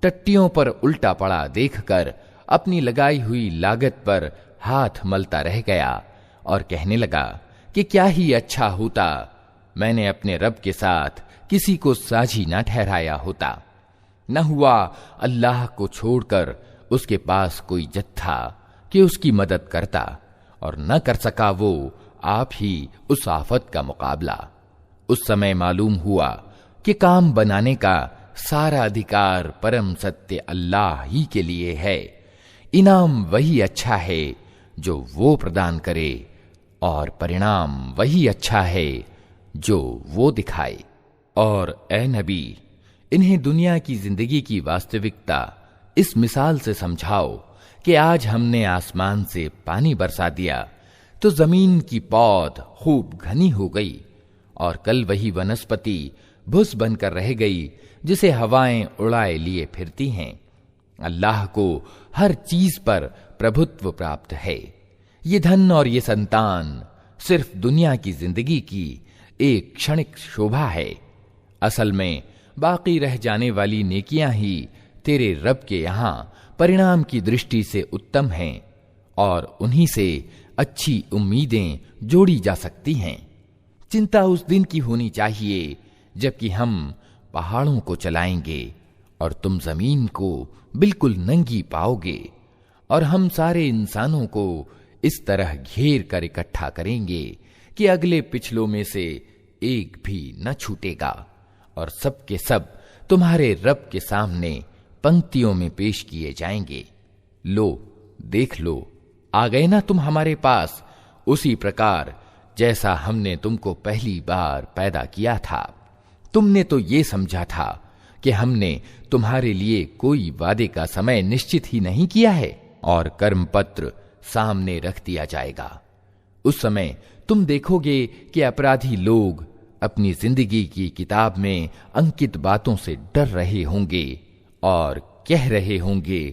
टट्टियों पर उल्टा पड़ा देखकर अपनी लगाई हुई लागत पर हाथ मलता रह गया और कहने लगा कि क्या ही अच्छा होता मैंने अपने रब के साथ किसी को साझी न ठहराया होता। न हुआ अल्लाह को छोड़कर उसके पास कोई जत्था कि उसकी मदद करता और न कर सका वो आप ही उस आफत का मुकाबला। उस समय मालूम हुआ कि काम बनाने का सारा अधिकार परम सत्य अल्लाह ही के लिए है। इनाम वही अच्छा है जो वो प्रदान करे और परिणाम वही अच्छा है जो वो दिखाए। और ए नबी, इन्हें दुनिया की जिंदगी की वास्तविकता इस मिसाल से समझाओ कि आज हमने आसमान से पानी बरसा दिया तो जमीन की पौध खूब घनी हो गई और कल वही वनस्पति भुस बनकर रह गई जिसे हवाएं उड़ाए लिए फिरती हैं। अल्लाह को हर चीज पर प्रभुत्व प्राप्त है। ये धन और ये संतान सिर्फ दुनिया की जिंदगी की एक क्षणिक शोभा है। असल में बाकी रह जाने वाली नेकियां ही तेरे रब के यहां परिणाम की दृष्टि से उत्तम हैं और उन्हीं से अच्छी उम्मीदें जोड़ी जा सकती हैं। चिंता उस दिन की होनी चाहिए जबकि हम पहाड़ों को चलाएंगे और तुम जमीन को बिल्कुल नंगी पाओगे और हम सारे इंसानों को इस तरह घेर कर इकट्ठा करेंगे कि अगले पिछलों में से एक भी न छूटेगा और सब के सब तुम्हारे रब के सामने पंक्तियों में पेश किए जाएंगे। लो देख लो, आ गए ना तुम हमारे पास उसी प्रकार जैसा हमने तुमको पहली बार पैदा किया था। तुमने तो ये समझा था कि हमने तुम्हारे लिए कोई वादे का समय निश्चित ही नहीं किया है और कर्म पत्र सामने रख दिया जाएगा। उस समय तुम देखोगे कि अपराधी लोग अपनी जिंदगी की किताब में अंकित बातों से डर रहे होंगे और कह रहे होंगे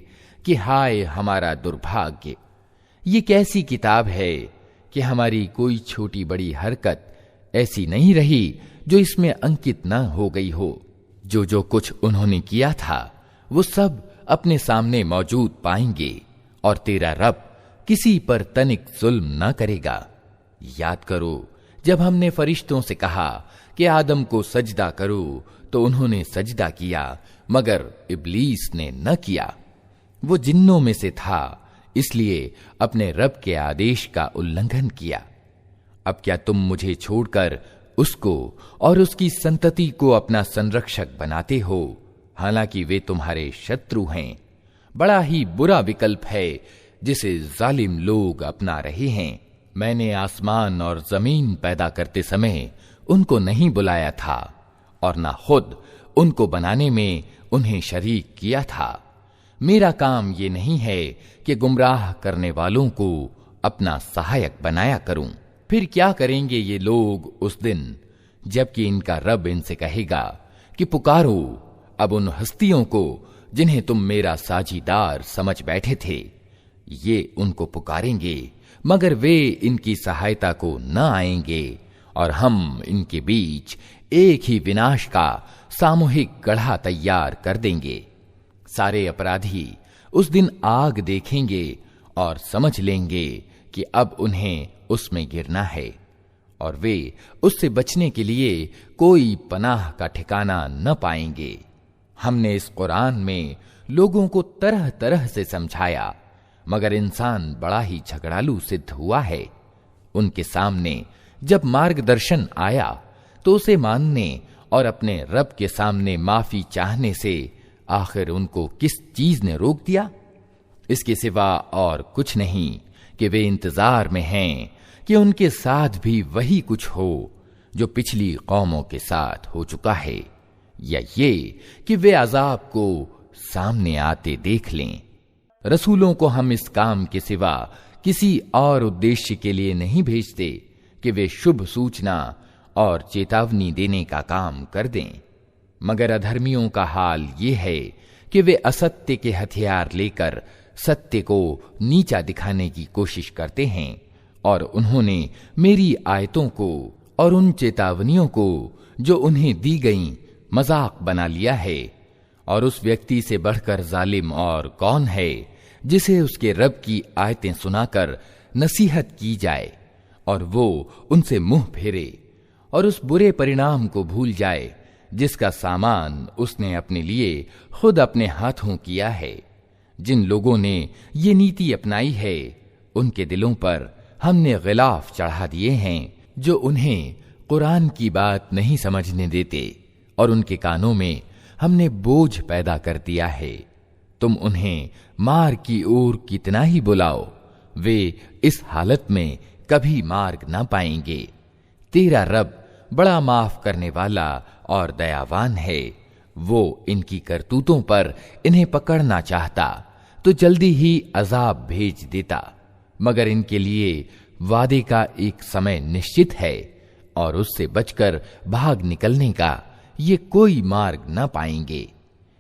कि हाय हमारा दुर्भाग्य, ये कैसी किताब है कि हमारी कोई छोटी बड़ी हरकत ऐसी नहीं रही जो इसमें अंकित न हो गई हो। जो जो कुछ उन्होंने किया था वो सब अपने सामने मौजूद पाएंगे और तेरा रब किसी पर तनिक जुल्म न करेगा। याद करो जब हमने फरिश्तों से कहा कि आदम को सजदा करो तो उन्होंने सजदा किया मगर इब्लीस ने न किया। वो जिन्नों में से था इसलिए अपने रब के आदेश का उल्लंघन किया। अब क्या तुम मुझे छोड़कर उसको और उसकी संतति को अपना संरक्षक बनाते हो, हालांकि वे तुम्हारे शत्रु हैं। बड़ा ही बुरा विकल्प है जिसे जालिम लोग अपना रहे हैं। मैंने आसमान और जमीन पैदा करते समय उनको नहीं बुलाया था और न खुद उनको बनाने में उन्हें शरीक किया था। मेरा काम ये नहीं है कि गुमराह करने वालों को अपना सहायक बनाया करूं। फिर क्या करेंगे ये लोग उस दिन जबकि इनका रब इनसे कहेगा कि पुकारो अब उन हस्तियों को जिन्हें तुम मेरा साझीदार समझ बैठे थे। ये उनको पुकारेंगे मगर वे इनकी सहायता को न आएंगे और हम इनके बीच एक ही विनाश का सामूहिक गढ़ा तैयार कर देंगे। सारे अपराधी उस दिन आग देखेंगे और समझ लेंगे कि अब उन्हें उसमें गिरना है और वे उससे बचने के लिए कोई पनाह का ठिकाना न पाएंगे। हमने इस कुरान में लोगों को तरह तरह से समझाया मगर इंसान बड़ा ही झगड़ालू सिद्ध हुआ है। उनके सामने जब मार्गदर्शन आया तो उसे मानने और अपने रब के सामने माफी चाहने से आखिर उनको किस चीज ने रोक दिया? इसके सिवा और कुछ नहीं कि वे इंतजार में हैं कि उनके साथ भी वही कुछ हो जो पिछली कौमों के साथ हो चुका है, या ये कि वे अजाब को सामने आते देख लें। रसूलों को हम इस काम के सिवा किसी और उद्देश्य के लिए नहीं भेजते कि वे शुभ सूचना और चेतावनी देने का काम कर दें, मगर अधर्मियों का हाल ये है कि वे असत्य के हथियार लेकर सत्य को नीचा दिखाने की कोशिश करते हैं और उन्होंने मेरी आयतों को और उन चेतावनियों को जो उन्हें दी गईं मजाक बना लिया है। और उस व्यक्ति से बढ़कर जालिम और कौन है जिसे उसके रब की आयतें सुनाकर नसीहत की जाए और वो उनसे मुंह फेरे और उस बुरे परिणाम को भूल जाए जिसका सामान उसने अपने लिए खुद अपने हाथों किया है। जिन लोगों ने ये नीति अपनाई है उनके दिलों पर हमने गिलाफ चढ़ा दिए हैं जो उन्हें कुरान की बात नहीं समझने देते और उनके कानों में हमने बोझ पैदा कर दिया है। तुम उन्हें मार की ओर कितना ही बुलाओ, वे इस हालत में कभी मार्ग ना पाएंगे। तेरा रब बड़ा माफ करने वाला और दयावान है। वो इनकी करतूतों पर इन्हें पकड़ना चाहता तो जल्दी ही अजाब भेज देता, मगर इनके लिए वादे का एक समय निश्चित है और उससे बचकर भाग निकलने का ये कोई मार्ग न पाएंगे।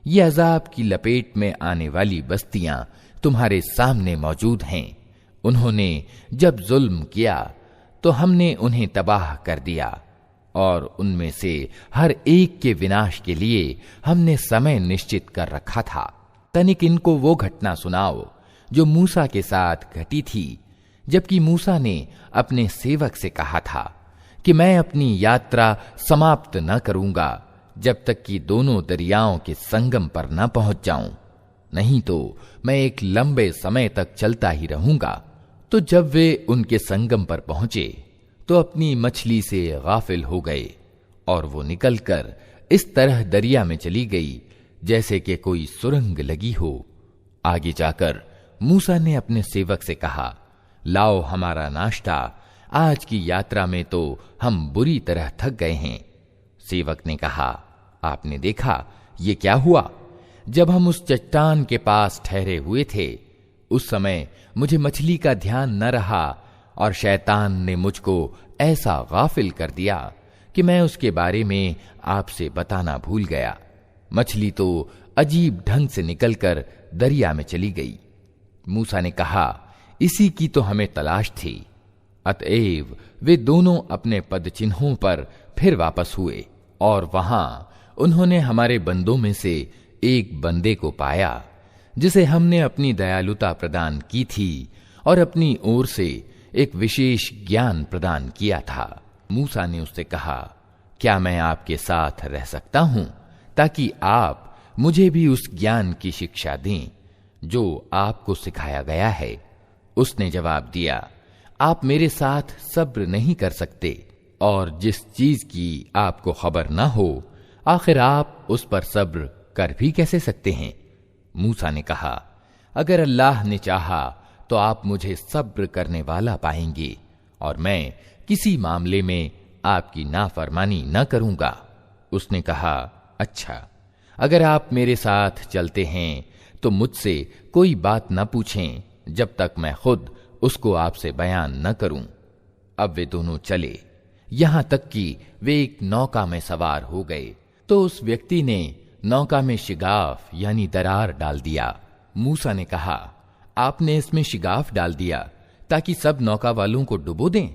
ये अजाब की लपेट में आने वाली बस्तियां तुम्हारे सामने मौजूद हैं। उन्होंने जब जुल्म किया तो हमने उन्हें तबाह कर दिया और उनमें से हर एक के विनाश के लिए हमने समय निश्चित कर रखा था। तनिक इनको वो घटना सुनाओ जो मूसा के साथ घटी थी, जबकि मूसा ने अपने सेवक से कहा था कि मैं अपनी यात्रा समाप्त न करूंगा जब तक कि दोनों दरियाओं के संगम पर न पहुंच जाऊं, नहीं तो मैं एक लंबे समय तक चलता ही रहूंगा। तो जब वे उनके संगम पर पहुंचे तो अपनी मछली से गाफिल हो गए और वो निकलकर इस तरह दरिया में चली गई जैसे कि कोई सुरंग लगी हो। आगे जाकर मूसा ने अपने सेवक से कहा, लाओ हमारा नाश्ता, आज की यात्रा में तो हम बुरी तरह थक गए हैं। सेवक ने कहा, आपने देखा ये क्या हुआ? जब हम उस चट्टान के पास ठहरे हुए थे उस समय मुझे मछली का ध्यान न रहा और शैतान ने मुझको ऐसा गाफिल कर दिया कि मैं उसके बारे में आपसे बताना भूल गया। मछली तो अजीब ढंग से निकलकर दरिया में चली गई। मूसा ने कहा, इसी की तो हमें तलाश थी। अतएव वे दोनों अपने पदचिन्हों पर फिर वापस हुए और वहां उन्होंने हमारे बंदों में से एक बंदे को पाया जिसे हमने अपनी दयालुता प्रदान की थी और अपनी ओर से एक विशेष ज्ञान प्रदान किया था। मूसा ने उससे कहा, क्या मैं आपके साथ रह सकता हूं ताकि आप मुझे भी उस ज्ञान की शिक्षा दें जो आपको सिखाया गया है? उसने जवाब दिया, आप मेरे साथ सब्र नहीं कर सकते और जिस चीज की आपको खबर ना हो आखिर आप उस पर सब्र कर भी कैसे सकते हैं? मूसा ने कहा, अगर अल्लाह ने चाहा तो आप मुझे सब्र करने वाला पाएंगे और मैं किसी मामले में आपकी नाफरमानी न करूंगा। उसने कहा, अच्छा, अगर आप मेरे साथ चलते हैं तो मुझसे कोई बात न पूछें जब तक मैं खुद उसको आपसे बयान न करूं। अब वे दोनों चले, यहां तक कि वे एक नौका में सवार हो गए तो उस व्यक्ति ने नौका में शिगाफ यानी दरार डाल दिया। मूसा ने कहा, आपने इसमें शिगाफ डाल दिया ताकि सब नौका वालों को डुबो दें?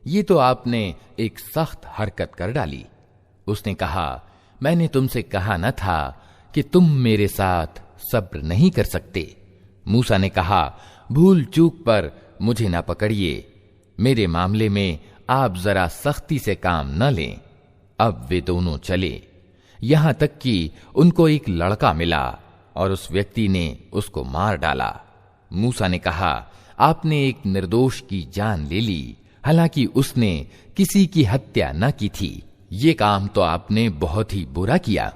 ये तो आपने एक सख्त हरकत कर डाली। उसने कहा, मैंने तुमसे कहा न था कि तुम मेरे साथ सब्र नहीं कर सकते। मूसा ने कहा, भूल चूक पर मुझे ना पकड़िए, मेरे मामले में आप जरा सख्ती से काम न लें। अब वे दोनों चले, यहां तक कि उनको एक लड़का मिला और उस व्यक्ति ने उसको मार डाला। मूसा ने कहा, आपने एक निर्दोष की जान ले ली, हालांकि उसने किसी की हत्या न की थी। ये काम तो आपने बहुत ही बुरा किया।